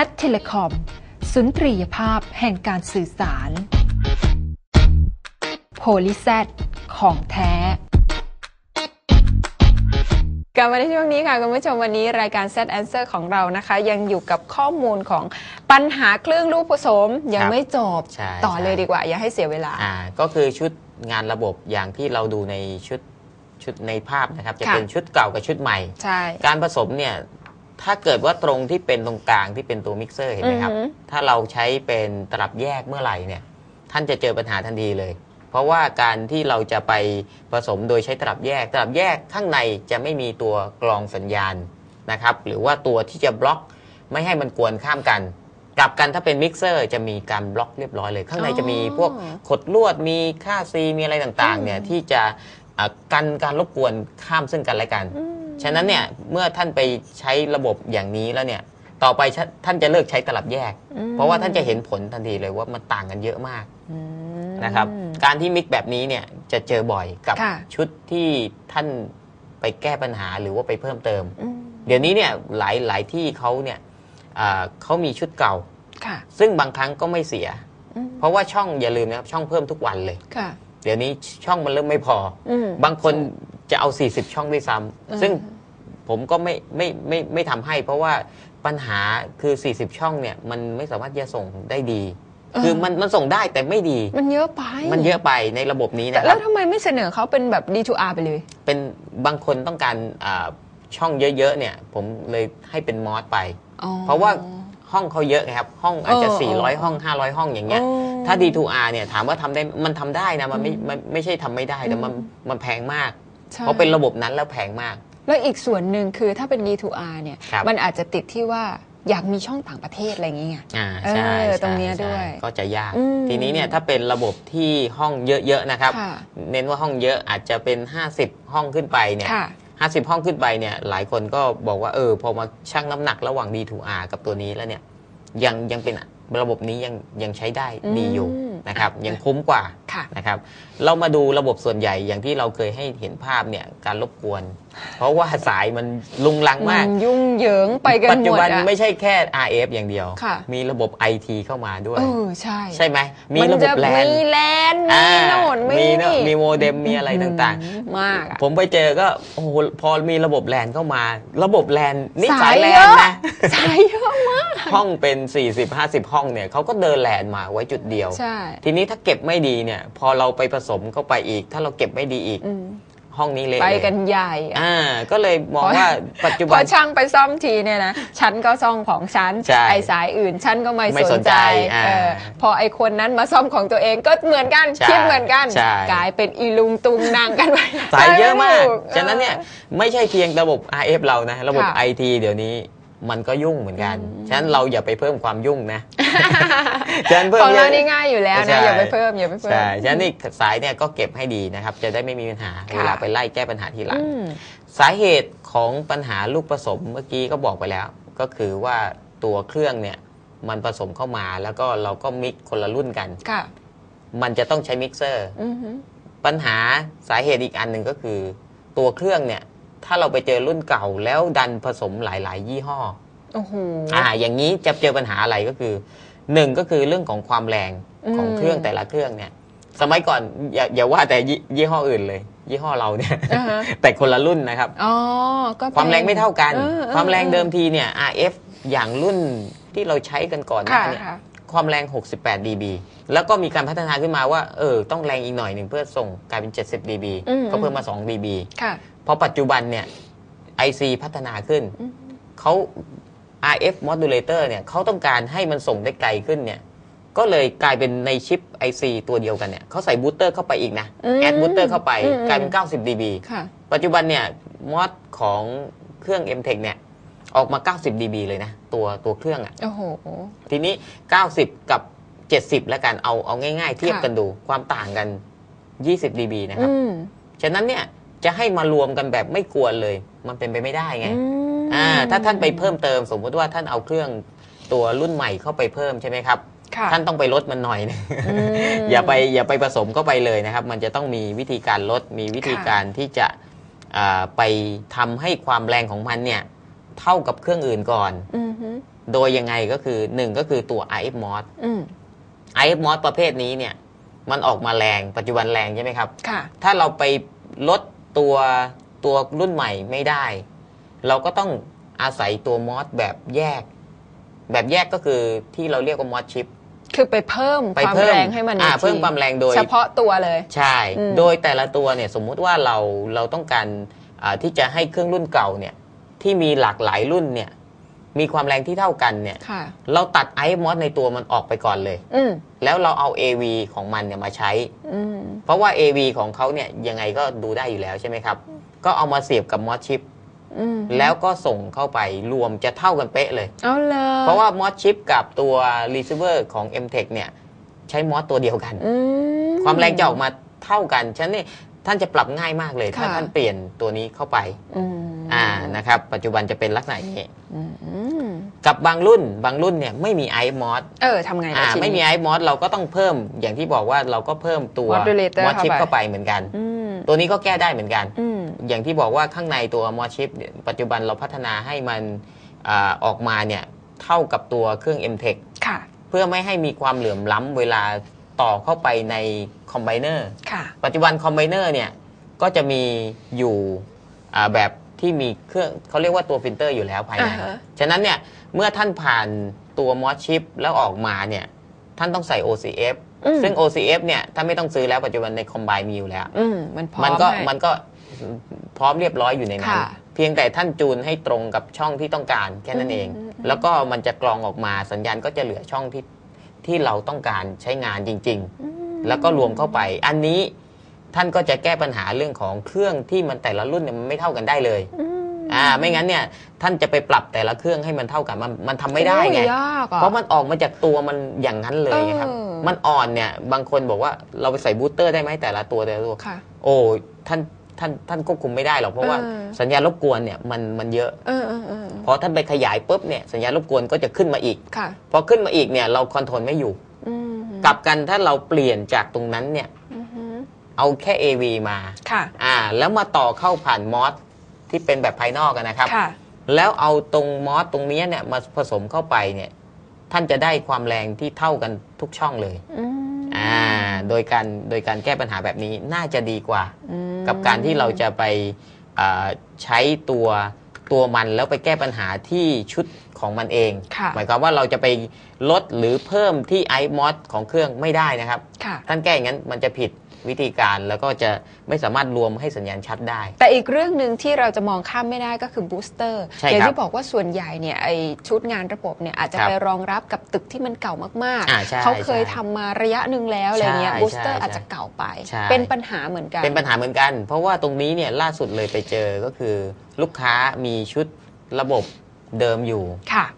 ทเทเลคอมสุนทรียภาพแห่งการสื่อสารโพลิแซดของแท้กลับมาในช่วงนี้ค่ะคุณผู้ชมวันนี้รายการ Set Answer ของเรานะคะยังอยู่กับข้อมูลของปัญหาเครื่องลูกผสมยังไม่จบต่อเลยดีกว่าอย่าให้เสียเวลาก็คือชุดงานระบบอย่างที่เราดูในชุดในภาพนะครับจะเป็นชุดเก่ากับชุดใหม่การผสมเนี่ยถ้าเกิดว่าตรงที่เป็นตรงกลางที่เป็นตัวมิกเซอร์เห็นไหมครับถ้าเราใช้เป็นตลับแยกเมื่อไหร่เนี่ยท่านจะเจอปัญหาทันทีเลยเพราะว่าการที่เราจะไปผสมโดยใช้ตลับแยกข้างในจะไม่มีตัวกรองสัญญาณนะครับหรือว่าตัวที่จะบล็อกไม่ให้มันกวนข้ามกันกลับกันถ้าเป็นมิกเซอร์จะมีการบล็อกเรียบร้อยเลยข้างในจะมีพวกขดลวดมีค่าซีมีอะไรต่างๆเนี่ยที่จะกันการรบกวนข้ามซึ่งกันและกันฉะนั้นเนี่ยเมื่อท่านไปใช้ระบบอย่างนี้แล้วเนี่ยต่อไปท่านจะเลิกใช้ตลับแยกเพราะว่าท่านจะเห็นผลทันทีเลยว่ามันต่างกันเยอะมากนะครับการที่มิกแบบนี้เนี่ยจะเจอบ่อยกับชุดที่ท่านไปแก้ปัญหาหรือว่าไปเพิ่มเติมเดี๋ยวนี้เนี่ยหลายที่เขาเนี่ยเขามีชุดเก่าซึ่งบางครั้งก็ไม่เสียเพราะว่าช่องอย่าลืมนะครับช่องเพิ่มทุกวันเลยเดี๋ยวนี้ช่องมันเริ่มไม่พอบางคนจะเอา40ช่องด้วยซ้ำซึ่งผมก็ไม่ทำให้เพราะว่าปัญหาคือ40ช่องเนี่ยมันไม่สามารถจะส่งได้ดีคือมันส่งได้แต่ไม่ดีมันเยอะไปในระบบนี้นะครับแล้วทำไมไม่เสนอเขาเป็นแบบ D2R ไปเลยเป็นบางคนต้องการช่องเยอะๆเนี่ยผมเลยให้เป็นมอสไปเพราะว่าห้องเขาเยอะครับห้องอาจจะ400ห้อง500ห้องอย่างเงี้ยถ้า D2R เนี่ยถามว่าทำได้มันทำได้นะมันไม่ใช่ทำไม่ได้แต่มันแพงมากเพราะเป็นระบบนั้นแล้วแพงมากแล้วอีกส่วนหนึ่งคือถ้าเป็น D2R เนี่ยมันอาจจะติดที่ว่าอยากมีช่องต่างประเทศอะไรอย่างเงี้ยใช่ตรงนี้ด้วยก็จะยากทีนี้เนี่ยถ้าเป็นระบบที่ห้องเยอะๆนะครับเน้นว่าห้องเยอะอาจจะเป็น50ห้องขึ้นไปเนี่ย50ห้องขึ้นไปเนี่ยหลายคนก็บอกว่าพอมาชั่งน้ำหนักระหว่าง D2R กับตัวนี้แล้วเนี่ยยังเป็นระบบนี้ยังใช้ได้ดีอยู่นะครับยังคุ้มกว่านะครับเรามาดูระบบส่วนใหญ่อย่างที่เราเคยให้เห็นภาพเนี่ยการรบกวนเพราะว่าสายมันลุงลังมากยุ่งเหยิงไปกันหมดปัจจุบันไม่ใช่แค่ RF อย่างเดียวมีระบบ IT เข้ามาด้วยใช่ไหมมีระบบแลนมีแลนมีโน่นมีโมเด็มมีอะไรต่างๆมากผมไปเจอก็โอ้โหพอมีระบบแลนเข้ามาระบบแลนนี่สายแลนนะสายเยอะมากห้องเป็น40-50ห้องเนี่ยเขาก็เดินแลนมาไว้จุดเดียวทีนี้ถ้าเก็บไม่ดีเนี่ยพอเราไปผสมเข้าไปอีกถ้าเราเก็บไม่ดีอีกห้องนี้เละไปกันใหญ่ก็เลยมองว่าปัจจุบันพอช่างไปซ่อมทีเนี่ยนะฉันก็ซ่อมของฉันไอ้สายอื่นฉันก็ไม่สนใจพอไอ้คนนั้นมาซ่อมของตัวเองก็เหมือนกันคิดเหมือนกันกลายเป็นอีลุงตุงนางกันไปสายเยอะมากฉะนั้นเนี่ยไม่ใช่เพียงระบบ RF เรานะระบบ IT เดี๋ยวนี้มันก็ยุ่งเหมือนกันฉะนั้นเราอย่าไปเพิ่มความยุ่งนะของเรานี่ง่ายอยู่แล้วนะอย่าไปเพิ่มใช่ฉะนั้นนี่สายเนี่ยก็เก็บให้ดีนะครับจะได้ไม่มีปัญหาเวลาไปไล่แก้ปัญหาทีหลังสาเหตุของปัญหาลูกผสมเมื่อกี้ก็บอกไปแล้วก็คือว่าตัวเครื่องเนี่ยมันผสมเข้ามาแล้วก็เราก็มิกคนละรุ่นกันมันจะต้องใช้มิกเซอร์ปัญหาสาเหตุอีกอันหนึ่งก็คือตัวเครื่องเนี่ยถ้าเราไปเจอรุ่นเก่าแล้วดันผสมหลายๆยี่ห้ออย่างนี้จะเจอปัญหาอะไรก็คือ1ก็คือเรื่องของความแรงของเครื่องแต่ละเครื่องเนี่ยสมัยก่อนอย่าว่าแต่ยี่ห้ออื่นเลยยี่ห้อเราเนี่ยแต่คนละรุ่นนะครับความแรงไม่เท่ากันความแรงเดิมทีเนี่ย RF อย่างรุ่นที่เราใช้กันก่อนหน้าเนี่ยความแรง68 dB แล้วก็มีการพัฒนาขึ้นมาว่าต้องแรงอีกหน่อยหนึ่งเพื่อส่งกลายเป็น70 dB ก็เพิ่มมา2 dB พอปัจจุบันเนี่ย IC พัฒนาขึ้นเขา RF modulator เนี่ยเขาต้องการให้มันส่งได้ไกลขึ้นเนี่ยก็เลยกลายเป็นในชิป IC ตัวเดียวกันเนี่ยเขาใส่บูสเตอร์เข้าไปอีกนะแอดบูสเตอร์เข้าไปกลายเป็น90 dB ปัจจุบันเนี่ยมอดของเครื่อง M-Tech เนี่ยออกมา90 dB เลยนะตัวเครื่องทีนี้90กับ70แล้วกันเอาง่ายๆเทียบกันดูความต่างกัน20 dB นะครับฉะนั้นเนี่ยจะให้มารวมกันแบบไม่กวนเลยมันเป็นไปไม่ได้ไงถ้าท่านไปเพิ่มเติมสมมติว่าท่านเอาเครื่องตัวรุ่นใหม่เข้าไปเพิ่มใช่ไหมครับท่านต้องไปลดมันหน่อยอย่าไปผสมเข้าไปเลยนะครับมันจะต้องมีวิธีการลดมีวิธีการที่จะไปทำให้ความแรงของมันเนี่ยเท่ากับเครื่องอื่นก่อน โดยยังไงก็คือ1ก็คือตัว IF-MOS IF-MOS ประเภทนี้เนี่ยมันออกมาแรงปัจจุบันแรงใช่ไหมครับถ้าเราไปลดตัวรุ่นใหม่ไม่ได้เราก็ต้องอาศัยตัว MOS แบบแยกก็คือที่เราเรียกว่า MOS chip คือไปเพิ่มความแรงให้มันเพิ่มความแรงโดยเฉพาะตัวเลยใช่โดยแต่ละตัวเนี่ยสมมุติว่าเราต้องการที่จะให้เครื่องรุ่นเก่าเนี่ยที่มีหลากหลายรุ่นเนี่ยมีความแรงที่เท่ากันเนี่ยเราตัด IF-MOS ในตัวมันออกไปก่อนเลยแล้วเราเอา AV ของมันเนี่ยมาใช้เพราะว่า AV ของเขาเนี่ยยังไงก็ดูได้อยู่แล้วใช่ไหมครับก็เอามาเสียบกับ MOS chip แล้วก็ส่งเข้าไปรวมจะเท่ากันเป๊ะเลยเพราะว่า MOS chip กับตัว receiver ของ MTech เนี่ยใช้ MOS ตัวเดียวกันความแรงจะออกมาเท่ากันฉะนั้นนี่ท่านจะปรับง่ายมากเลยถ้าท่านเปลี่ยนตัวนี้เข้าไปนะครับปัจจุบันจะเป็นลักษณะนี้กับบางรุ่นเนี่ยไม่มี IF-MOS ทำไงไม่มี IF-MOS เราก็ต้องเพิ่มอย่างที่บอกว่าเราก็เพิ่มตัว MOS chip เข้าไปเหมือนกันตัวนี้ก็แก้ได้เหมือนกันอย่างที่บอกว่าข้างในตัว MOS chip ปัจจุบันเราพัฒนาให้มันออกมาเนี่ยเท่ากับตัวเครื่อง MTech เพื่อไม่ให้มีความเหลื่อมล้ำเวลาต่อเข้าไปในคอมไบเนอร์ปัจจุบันคอมไบเนอร์เนี่ยก็จะมีอยู่แบบที่มีเครื่องเขาเรียกว่าตัวฟิลเตอร์อยู่แล้วภายในฉะนั้นเนี่ยเมื่อท่านผ่านตัว MOS chip แล้วออกมาเนี่ยท่านต้องใส่ OCF ซึ่ง OCF เนี่ยถ้าไม่ต้องซื้อแล้วปัจจุบันในคอมไบมีอยู่แล้วมันก็พร้อมเรียบร้อยอยู่ในนั้นเพียงแต่ท่านจูนให้ตรงกับช่องที่ต้องการแค่นั้นเองแล้วก็มันจะกรองออกมาสัญญาณก็จะเหลือช่องที่เราต้องการใช้งานจริงๆแล้วก็รวมเข้าไปอันนี้ท่านก็จะแก้ปัญหาเรื่องของเครื่องที่มันแต่ละรุ่นเนี่ยมันไม่เท่ากันได้เลยไม่งั้นเนี่ยท่านจะไปปรับแต่ละเครื่องให้มันเท่ากันมันทำไม่ได้ไงเพราะมันออกมาจากตัวมันอย่างนั้นเลยครับมันอ่อนเนี่ยบางคนบอกว่าเราไปใส่บูสเตอร์ได้ไหมแต่ละตัวโอ้ท่านควบคุมไม่ได้หรอกเพราะว่าสัญญาณรบกวนเนี่ยมันเยอะพอท่านไปขยายปุ๊บเนี่ยสัญญาณรบกวนก็จะขึ้นมาอีกพอขึ้นมาอีกเนี่ยเราคอนโทรลไม่อยู่กลับกันถ้าเราเปลี่ยนจากตรงนั้นเนี่ยเอาแค่ AV มาแล้วมาต่อเข้าผ่านมอสที่เป็นแบบภายนอกนะครับแล้วเอาตรงมอสตรงนี้เนี่ยมาผสมเข้าไปเนี่ยท่านจะได้ความแรงที่เท่ากันทุกช่องเลยโดยการแก้ปัญหาแบบนี้น่าจะดีกว่ากับการที่เราจะไปใช้ตัวมันแล้วไปแก้ปัญหาที่ชุดของมันเองหมายความว่าเราจะไปลดหรือเพิ่มที่ IF-MOS ของเครื่องไม่ได้นะครับท่านแก้อย่างนั้นมันจะผิดวิธีการแล้วก็จะไม่สามารถรวมให้สัญญาณชัดได้แต่อีกเรื่องหนึ่งที่เราจะมองข้ามไม่ได้ก็คือบูสเตอร์อย่างที่บอกว่าส่วนใหญ่เนี่ยไอชุดงานระบบเนี่ยอาจจะไปรองรับกับตึกที่มันเก่ามากๆเขาเคยทำมาระยะหนึ่งแล้วอะไรเงี้ยบูสเตอร์อาจจะเก่าไปเป็นปัญหาเหมือนกันเพราะว่าตรงนี้เนี่ยล่าสุดเลยไปเจอก็คือลูกค้ามีชุดระบบเดิมอยู่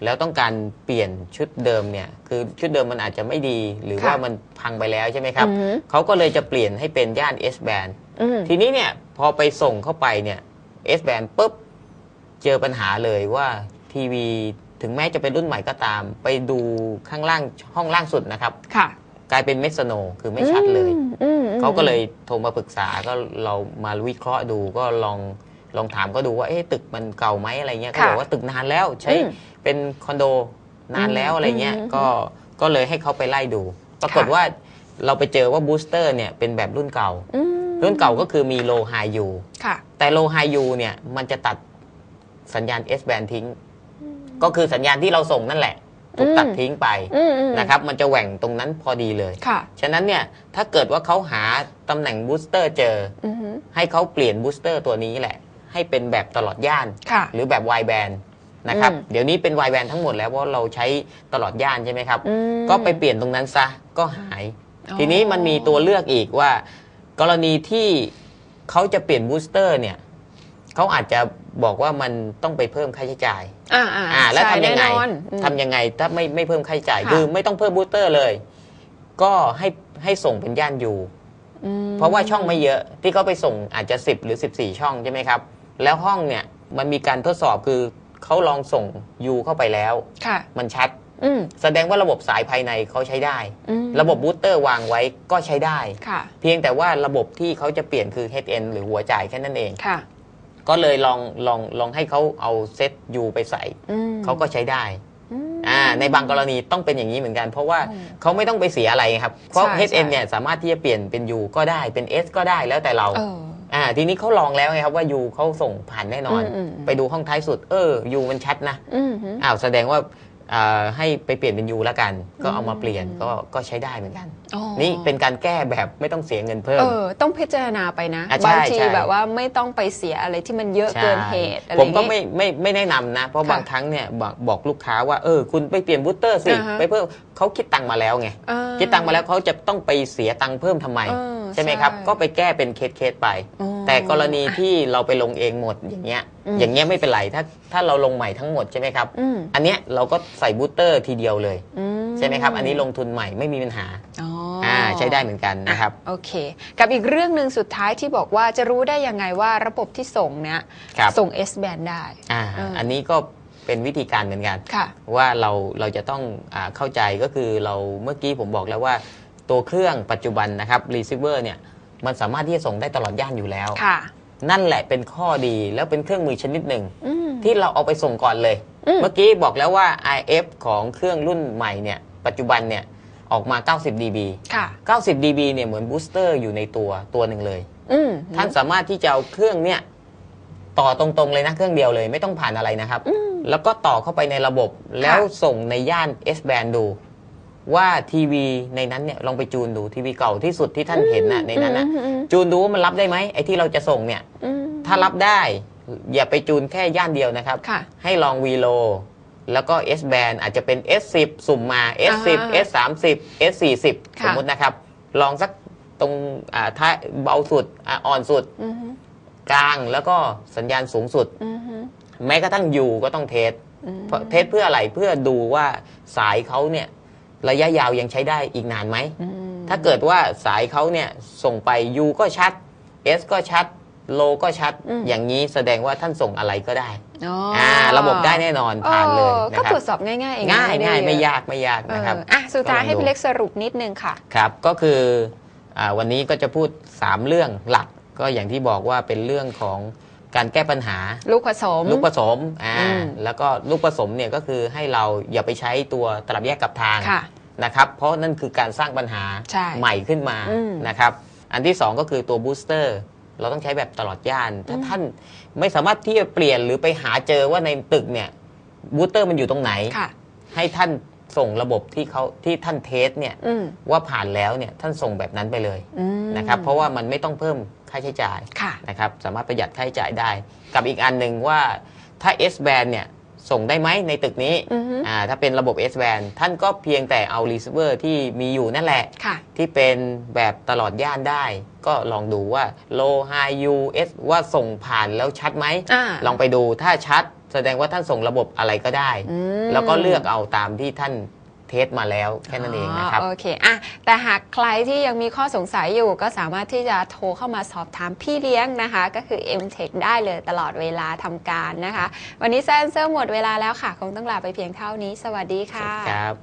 แล้วต้องการเปลี่ยนชุดเดิมเนี่ยคือชุดเดิมมันอาจจะไม่ดีหรือว่ามันพังไปแล้วใช่ไหมครับเขาก็เลยจะเปลี่ยนให้เป็นย่าน S-band ทีนี้เนี่ยพอไปส่งเข้าไปเนี่ย S-band ปุ๊บเจอปัญหาเลยว่าทีวีถึงแม้จะเป็นรุ่นใหม่ก็ตามไปดูข้างล่างห้องล่างสุดนะครับกลายเป็นเมสโนคือไม่ชัดเลยเขาก็เลยโทรมาปรึกษาก็เรามาวิเคราะห์ดูก็ลองถามก็ดูว่าตึกมันเก่าไหมอะไรเงี้ยเขาบอกว่าตึกนานแล้วใช้เป็นคอนโดนานแล้วอะไรเงี้ยก็เลยให้เขาไปไล่ดูปรากฏว่าเราไปเจอว่าบูสเตอร์เนี่ยเป็นแบบรุ่นเก่าก็คือมีโลไฮยูแต่โลไฮยูเนี่ยมันจะตัดสัญญาณ S-band ทิ้งก็คือสัญญาณที่เราส่งนั่นแหละถูกตัดทิ้งไปนะครับมันจะแหว่งตรงนั้นพอดีเลยฉะนั้นเนี่ยถ้าเกิดว่าเขาหาตำแหน่งบูสเตอร์เจอให้เขาเปลี่ยนบูสเตอร์ตัวนี้แหละให้เป็นแบบตลอดย่านหรือแบบไวแบนนะครับเดี๋ยวนี้เป็นไวแบนทั้งหมดแล้วเพราะเราใช้ตลอดย่านใช่ไหมครับก็ไปเปลี่ยนตรงนั้นซะก็หายทีนี้มันมีตัวเลือกอีกว่ากรณีที่เขาจะเปลี่ยนบูสเตอร์เนี่ยเขาอาจจะบอกว่ามันต้องไปเพิ่มค่าใช้จ่ายแล้วทำยังไงถ้าไม่เพิ่มค่าใช้จ่ายคือไม่ต้องเพิ่มบูสเตอร์เลยก็ให้ส่งเป็นย่านยูเพราะว่าช่องไม่เยอะที่เขาไปส่งอาจจะ10หรือ14ช่องใช่ไหมครับแล้วห้องเนี่ยมันมีการทดสอบคือเขาลองส่งยูเข้าไปแล้วมันชัดแสดงว่าระบบสายภายในเขาใช้ได้ระบบบูสเตอร์วางไว้ก็ใช้ได้เพียงแต่ว่าระบบที่เขาจะเปลี่ยนคือ HN หรือหัวจ่ายแค่นั้นเองก็เลยลองให้เขาเอาเซตยูไปใส่เขาก็ใช้ได้ ในบางกรณีต้องเป็นอย่างนี้เหมือนกันเพราะว่าเขาไม่ต้องไปเสียอะไรครับเพราะ HN เนี่ยสามารถที่จะเปลี่ยนเป็น U ก็ได้เป็น S ก็ได้แล้วแต่เราทีนี้เขาลองแล้วไงครับว่า U เขาส่งผ่านแน่นอนไปดูห้องท้ายสุดU มันชัดนะแสดงว่าให้ไปเปลี่ยนเป็น U แล้วกันก็เอามาเปลี่ยนก็ใช้ได้เหมือนกันนี่เป็นการแก้แบบไม่ต้องเสียเงินเพิ่มต้องพิจารณาไปนะบางทีแบบว่าไม่ต้องไปเสียอะไรที่มันเยอะเกินเหตุผมก็ไม่แนะนำนะเพราะบางครั้งเนี่ยบอกลูกค้าว่าคุณไปเปลี่ยนบูสเตอร์สิไปเพิ่มเขาคิดตังค์มาแล้วไงคิดตังค์มาแล้วเขาจะต้องไปเสียตังค์เพิ่มทำไมใช่ไหมครับก็ไปแก้เป็นเคสไปแต่กรณีที่เราไปลงเองหมดอย่างเงี้ยไม่เป็นไรถ้าเราลงใหม่ทั้งหมดใช่ไหมครับอันเนี้ยเราก็ใส่บูสเตอร์ทีเดียวเลยใช่ไหมครับอันนี้ลงทุนใหม่ไม่มีปัญหาใช้ได้เหมือนกันนะครับโอเคกับอีกเรื่องหนึ่งสุดท้ายที่บอกว่าจะรู้ได้ยังไงว่าระบบที่ส่งเนี้ยส่ง S band ได้อันนี้ก็เป็นวิธีการเหมือนกันว่าเราจะต้องเข้าใจก็คือเราเมื่อกี้ผมบอกแล้วว่าตัวเครื่องปัจจุบันนะครับ receiver เนี่ยมันสามารถที่จะส่งได้ตลอดย่านอยู่แล้วนั่นแหละเป็นข้อดีแล้วเป็นเครื่องมือชนิดหนึ่งที่เราเอาไปส่งก่อนเลยเมื่อกี้บอกแล้วว่า IF ของเครื่องรุ่นใหม่เนี่ยปัจจุบันเนี่ยออกมา90 dB 90 dB เนี่ยเหมือนบูสเตอร์อยู่ในตัวหนึ่งเลยท่านสามารถที่จะเอาเครื่องเนี่ยต่อตรงๆเลยนะเครื่องเดียวเลยไม่ต้องผ่านอะไรนะครับแล้วก็ต่อเข้าไปในระบบแล้วส่งในย่าน S band ดูว่าทีวีในนั้นเนี่ยลองไปจูนดูทีวีเก่าที่สุดที่ท่านเห็นน่ะในนั้นน่ะจูนดูว่ามันรับได้ไหมไอ้ที่เราจะส่งเนี่ยถ้ารับได้อย่าไปจูนแค่ย่านเดียวนะครับให้ลอง VLO แล้วก็ S band อาจจะเป็น S10 สุ่มมา S10 S30 S40 สมมุตินะครับลองสักตรงท้ายเบาสุดอ่อนสุดกลางแล้วก็สัญญาณสูงสุดแม้กระทั่งอยู่ก็ต้องเทสเพื่ออะไรเพื่อดูว่าสายเขาเนี่ยระยะยาวยังใช้ได้อีกนานไหมถ้าเกิดว่าสายเขาเนี่ยส่งไป U ก็ชัด S ก็ชัด Low ก็ชัดอย่างนี้แสดงว่าท่านส่งอะไรก็ได้ระบบได้แน่นอนผ่านเลยนะครับก็ตรวจสอบง่ายๆง่ายไม่ยากนะครับสุดท้ายให้พี่เล็กสรุปนิดนึงค่ะครับก็คือวันนี้ก็จะพูด3เรื่องหลักก็อย่างที่บอกว่าเป็นเรื่องของการแก้ปัญหาลูกผสมแล้วก็ลูกผสมเนี่ยก็คือให้เราอย่าไปใช้ตัวตลับแยกกับทางนะครับเพราะนั่นคือการสร้างปัญหาใหม่ขึ้นมานะครับอันที่2ก็คือตัวบูสเตอร์เราต้องใช้แบบตลอดย่านถ้าท่านไม่สามารถที่จะเปลี่ยนหรือไปหาเจอว่าในตึกเนี่ยบูสเตอร์มันอยู่ตรงไหนให้ท่านส่งระบบที่ท่านเทสเนี่ยว่าผ่านแล้วเนี่ยท่านส่งแบบนั้นไปเลยนะครับเพราะว่ามันไม่ต้องเพิ่มค่าใช้จ่ายนะครับสามารถประหยัดค่าใช้จ่ายได้กับอีกอันหนึ่งว่าถ้า S band เนี่ยส่งได้ไหมในตึกนี้ถ้าเป็นระบบ S band ท่านก็เพียงแต่เอา receiver ที่มีอยู่นั่นแหละที่เป็นแบบตลอดย่านได้ก็ลองดูว่า low high U S ว่าส่งผ่านแล้วชัดไหมลองไปดูถ้าชัดแสดงว่าท่านส่งระบบอะไรก็ได้แล้วก็เลือกเอาตามที่ท่านเทสมาแล้วแค่นั้นเองนะครับโอเคแต่หากใครที่ยังมีข้อสงสัยอยู่ก็สามารถที่จะโทรเข้ามาสอบถามพี่เลี้ยงนะคะก็คือ MTech ได้เลยตลอดเวลาทำการนะคะวันนี้แซนเซอร์หมดเวลาแล้วค่ะคงต้องลาไปเพียงเท่านี้สวัสดีค่ะครับ